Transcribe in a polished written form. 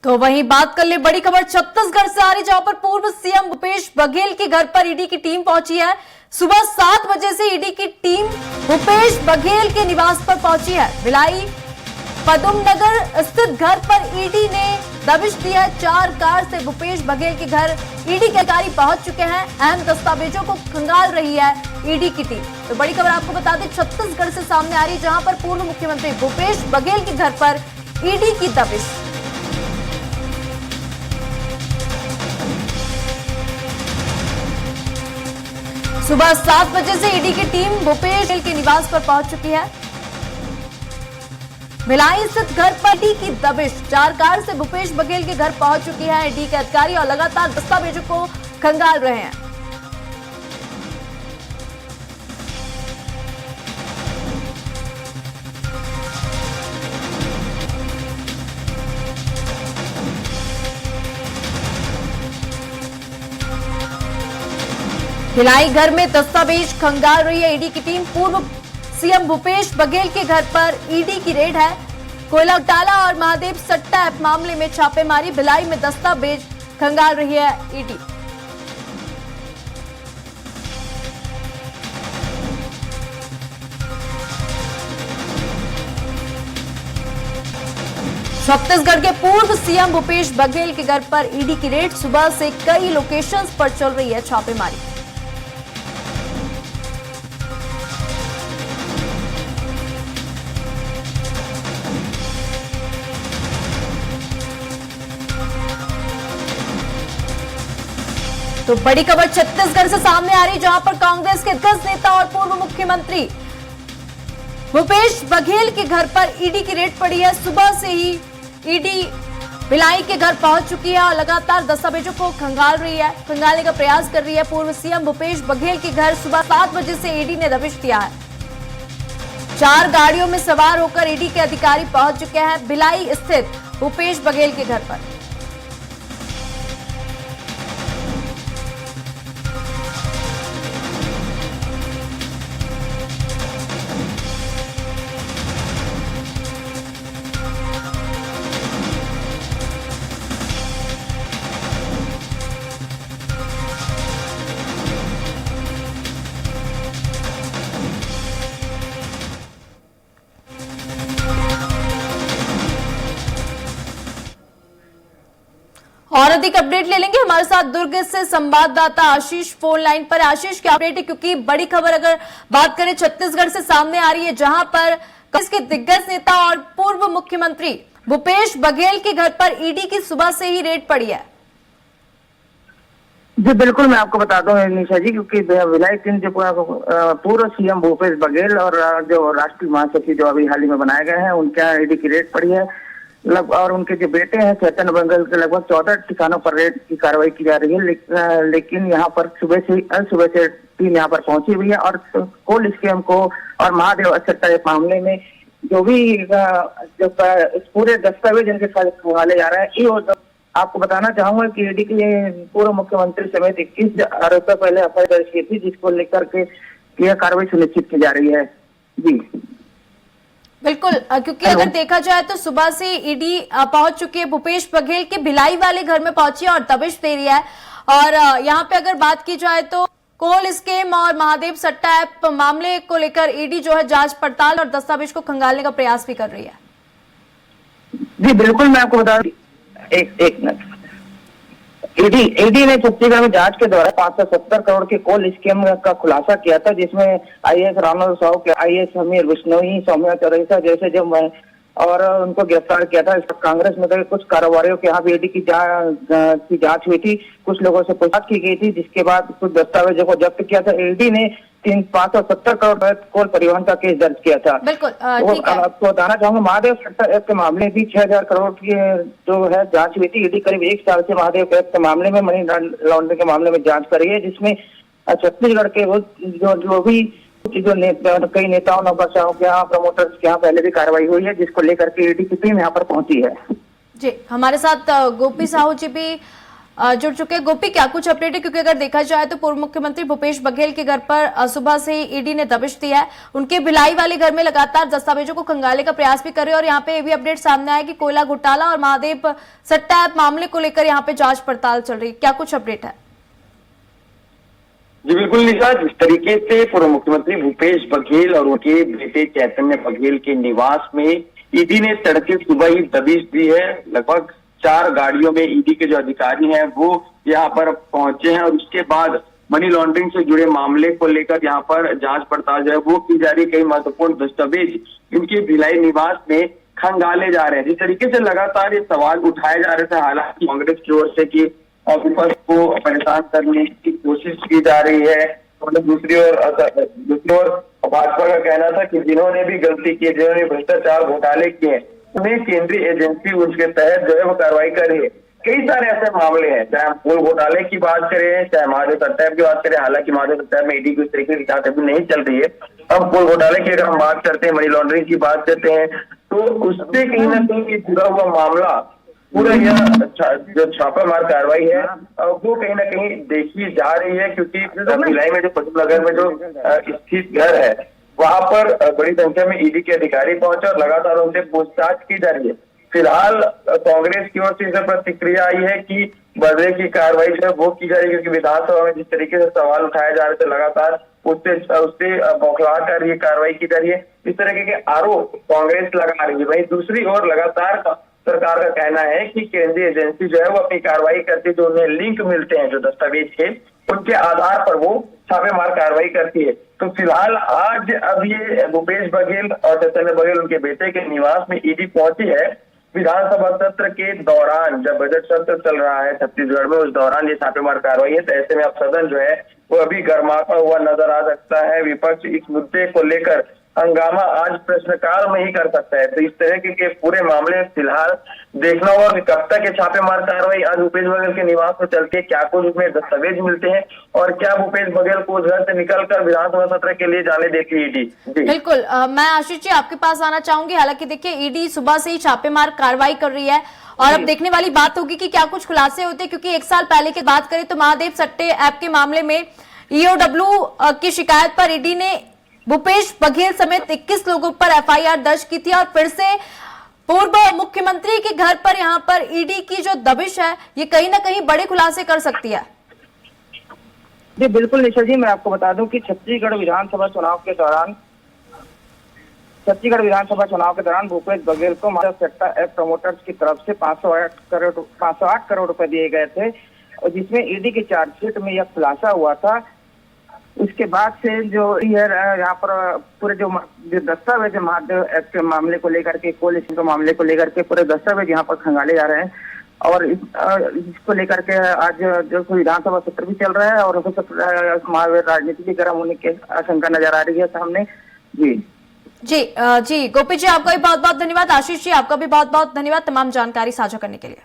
तो वहीं बात कर ले बड़ी खबर छत्तीसगढ़ से आ रही, जहां पर पूर्व सीएम भूपेश बघेल के घर पर ईडी की टीम पहुंची है। सुबह 7 बजे से ईडी की टीम भूपेश बघेल के निवास पर पहुंची है। भिलाई पदमनगर स्थित घर पर ईडी ने दबिश दी है। 4 कार से भूपेश बघेल के घर ईडी के अधिकारी पहुंच चुके हैं। अहम दस्तावेजों को खंगाल रही है ईडी की टीम। तो बड़ी खबर आपको बता दें छत्तीसगढ़ से सामने आ रही, जहां पर पूर्व मुख्यमंत्री भूपेश बघेल के घर पर ईडी की दबिश। सुबह 7 बजे से ईडी की टीम भूपेश बघेल के निवास पर पहुंच चुकी है। भिलाई स्थित घर पर ईडी की दबिश। 4 कार से भूपेश बघेल के घर पहुंच चुकी है ईडी के अधिकारी और लगातार दस्तावेजों को खंगाल रहे हैं। भिलाई घर में दस्तावेज खंगाल रही है ईडी की टीम। पूर्व सीएम भूपेश बघेल के घर पर ईडी की रेड है। कोयला घोटाला और महादेव सट्टा ऐप मामले में छापेमारी। भिलाई में दस्तावेज खंगाल रही है ईडी। छत्तीसगढ़ के पूर्व सीएम भूपेश बघेल के घर पर ईडी की रेड। सुबह से कई लोकेशंस पर चल रही है छापेमारी। तो बड़ी खबर छत्तीसगढ़ से सामने आ रही, जहां पर कांग्रेस के दिग्गज नेता और पूर्व मुख्यमंत्री भूपेश बघेल के घर पर ईडी की रेड पड़ी है। सुबह से ही ईडी भिलाई के घर पहुंच चुकी है और लगातार दस्तावेजों को खंगालने का प्रयास कर रही है। पूर्व सीएम भूपेश बघेल के घर सुबह 7 बजे से ईडी ने दबिश दिया है। 4 गाड़ियों में सवार होकर ईडी के अधिकारी पहुंच चुके हैं भिलाई स्थित भूपेश बघेल के घर पर। और अधिक अपडेट ले लेंगे, हमारे साथ दुर्ग से संवाददाता आशीष फोन लाइन पर। आशीष, क्या अपडेट है? क्योंकि बड़ी खबर अगर बात करें छत्तीसगढ़ से सामने आ रही है, जहां पर कांग्रेस के दिग्गज नेता और पूर्व मुख्यमंत्री भूपेश बघेल के घर पर ईडी की सुबह से ही रेड पड़ी है। जी बिल्कुल, मैं आपको बता दूं निशा जी, क्योंकि भिलाई टीम जो पूर्व सीएम भूपेश बघेल और जो राष्ट्रीय महासचिव जो अभी हाल ही में बनाए गए हैं, उनके यहाँ ईडी की रेड पड़ी है। और उनके जो बेटे हैं चेतन बघेल के लगभग 14 ठिकानों पर रेड की कार्रवाई की जा रही है। लेकिन यहाँ पर सुबह से टीम यहाँ पर पहुंची हुई है और कोल स्कीम को और महादेव सट्टा मामले में जो भी जो इस पूरे दस्तावेज इनके साथ खंगाले जा रहे हैं, ये आपको बताना चाहूंगा कि ईडी के पूर्व मुख्यमंत्री समेत 21 आरोपियों पहले एफआईआर दर्ज की थी, जिसको लेकर के यह कार्रवाई सुनिश्चित की जा रही है। जी बिल्कुल, क्योंकि अगर देखा जाए तो सुबह से ईडी पहुंच चुकी है भूपेश बघेल के भिलाई वाले घर में पहुंची है और दबिश दे रही है। और यहाँ पे अगर बात की जाए तो कोल स्कीम और महादेव सट्टा ऐप मामले को लेकर ईडी जो है जांच पड़ताल और दस्तावेज को खंगालने का प्रयास भी कर रही है। जी बिल्कुल, मैं आपको बता एक मिनट। ईडी ने छत्तीसगढ़ में जांच के दौरान 570 करोड़ के कोल स्कीम का खुलासा किया था, जिसमें आईएएस रामनाथ साहू के आईएएस समीर बिश्नोई, सौम्या चौरसिया जैसे जो और उनको गिरफ्तार किया था। कांग्रेस में तो कुछ कारोबारियों के यहाँ भी ईडी की जांच हुई थी, कुछ लोगों से पूछताछ की गई थी, जिसके बाद कुछ दस्तावेजों को जब्त किया था। ईडी ने 570 करोड़ कोल परिवहन का केस दर्ज किया था। बिल्कुल, आपको बताना चाहूंगा महादेव सट्टा ऐप के मामले भी 6000 करोड़ की जो है जांच हुई थी। ईडी करीब 1 साल से महादेव ऐप के मामले में, मनी लॉन्ड्रिंग के मामले में जांच कर रही है, जिसमें छत्तीसगढ़ के जो भी कई नेताओं नौकरशाहों के यहाँ, प्रमोटर्स के यहाँ पहले भी कार्रवाई हुई है, जिसको लेकर के ईडी की टीम यहाँ पर पहुंची है। जी, हमारे साथ गोपी साहू जी भी जुड़ चुके हैं। गोपी, क्या कुछ अपडेट है? क्योंकि अगर देखा जाए तो पूर्व मुख्यमंत्री भूपेश बघेल के घर पर सुबह से ही ईडी ने दबिश दी है। उनके भिलाई वाले घर में लगातार दस्तावेजों को खंगालने का प्रयास भी कर रहे हैं और यहाँ पे ये भी अपडेट सामने आया कि कोयला घोटाला और महादेव सट्टा ऐप मामले को लेकर यहाँ पे जांच पड़ताल चल रही है। क्या कुछ अपडेट है? जी बिल्कुल निशा, जिस तरीके से पूर्व मुख्यमंत्री भूपेश बघेल और उनके बेटे चैतन्य बघेल के निवास में ईडी ने तड़के सुबह ही दबिश दी है। लगभग 4 गाड़ियों में ईडी के जो अधिकारी हैं वो यहाँ पर पहुंचे हैं और उसके बाद मनी लॉन्ड्रिंग से जुड़े मामले को लेकर यहाँ पर जांच पड़ताल जो है वो की जा रही। कई महत्वपूर्ण दस्तावेज इनके भिलाई निवास में खंगाले जा रहे हैं। जिस तरीके से लगातार ये सवाल उठाए जा रहे थे, हालांकि कांग्रेस की ओर से कि विपक्ष को परेशान करने की कोशिश की जा रही है, और दूसरी ओर भाजपा का कहना था कि जिन्होंने भी गलती की, जिन्होंने भ्रष्टाचार घोटाले किए, उन्हें केंद्रीय एजेंसी उसके तहत जो है वो कार्रवाई कर रही है। कई सारे ऐसे मामले हैं, चाहे हम पुल घोटाले की बात करें, चाहे महादेव सट्टा की बात करें। हालांकि महादेव सट्टा में ईडी की उस तरीके की जांच अभी नहीं चल रही है। हम पुल घोटाले की अगर हम बात करते हैं, मनी लॉन्ड्रिंग की बात करते हैं, तो उससे कहीं ना कहीं जुड़ा हुआ मामला पूरा यह जो छापेमार कार्रवाई है वो कहीं ना कहीं देखी जा रही है, क्योंकि भिलाई में जो पटेल नगर में जो स्थित घर है वहां पर बड़ी संख्या में ईडी के अधिकारी पहुंचे और लगातार उनसे पूछताछ की जा रही है। फिलहाल कांग्रेस की ओर से इस प्रतिक्रिया आई है कि बदले की कार्रवाई जो है वो की जा रही है, क्योंकि विधानसभा में जिस तरीके से सवाल उठाए जा रहे थे लगातार उससे बौखला कर ये कार्रवाई की जा रही है। इस तरह के आरोप कांग्रेस लगा रही है। वहीं दूसरी ओर लगातार सरकार का कहना है कि केंद्रीय एजेंसी जो है वो अपनी कार्रवाई करती है, जो उन्हें लिंक मिलते हैं जो दस्तावेज के, उनके आधार पर वो छापेमार कार्रवाई करती है। तो फिलहाल आज अब ये भूपेश बघेल और चैतन्य बघेल उनके बेटे के निवास में ईडी पहुंची है। विधानसभा सत्र के दौरान, जब बजट सत्र चल रहा है छत्तीसगढ़ में, उस दौरान ये छापेमार कार्रवाई है। तो ऐसे में अब सदन जो है वो अभी गर्माता हुआ नजर आ सकता है। विपक्ष इस मुद्दे को लेकर हंगामा आज प्रश्नकाल में ही कर सकता है। तो इस तरह के पूरे मामले फिलहाल देखना होगा कि कब तक ये छापेमार कार्रवाई आज भूपेश बघेल के निवास में चलती है, क्या कुछ उसमें दस्तावेज मिलते हैं और क्या भूपेश बघेल को उस घर से निकलकर विधानसभा सत्र के लिए जाने देती है ईडी। बिल्कुल, मैं आशीष जी आपके पास आना चाहूंगी। हालांकि देखिए ईडी सुबह से ही छापेमार कार्रवाई कर रही है और अब देखने वाली बात होगी कि क्या कुछ खुलासे होते हैं, क्योंकि 1 साल पहले की बात करें तो महादेव सट्टे ऐप के मामले में ईओडब्ल्यू की शिकायत पर ईडी ने भूपेश बघेल समेत 21 लोगों पर एफआईआर दर्ज की थी और फिर से पूर्व मुख्यमंत्री के घर पर यहाँ पर ईडी की जो दबिश है ये कहीं ना कहीं बड़े खुलासे कर सकती है। जी बिल्कुल निशा जी, मैं आपको बता दूं कि छत्तीसगढ़ विधानसभा चुनाव के दौरान भूपेश बघेल को महादेव सट्टा ऐप प्रमोटर्स की तरफ से 508 करोड़ रुपए दिए गए थे, और जिसमें ईडी की चार्जशीट में यह खुलासा हुआ था। उसके बाद से जो यहाँ पर पूरे जो दस्तावेज महादेव ऐप के मामले को लेकर के, कोलिशन के मामले को लेकर के पूरे दस्तावेज यहाँ पर खंगाले जा रहे हैं और इसको लेकर के आज जो विधानसभा सत्र भी चल रहा है और महावीर राजनीति की गर्म होने की आशंका नजर आ रही है सामने। जी गोपी जी, आपका भी बहुत बहुत धन्यवाद। आशीष जी, आपका भी बहुत बहुत धन्यवाद तमाम जानकारी साझा करने के लिए।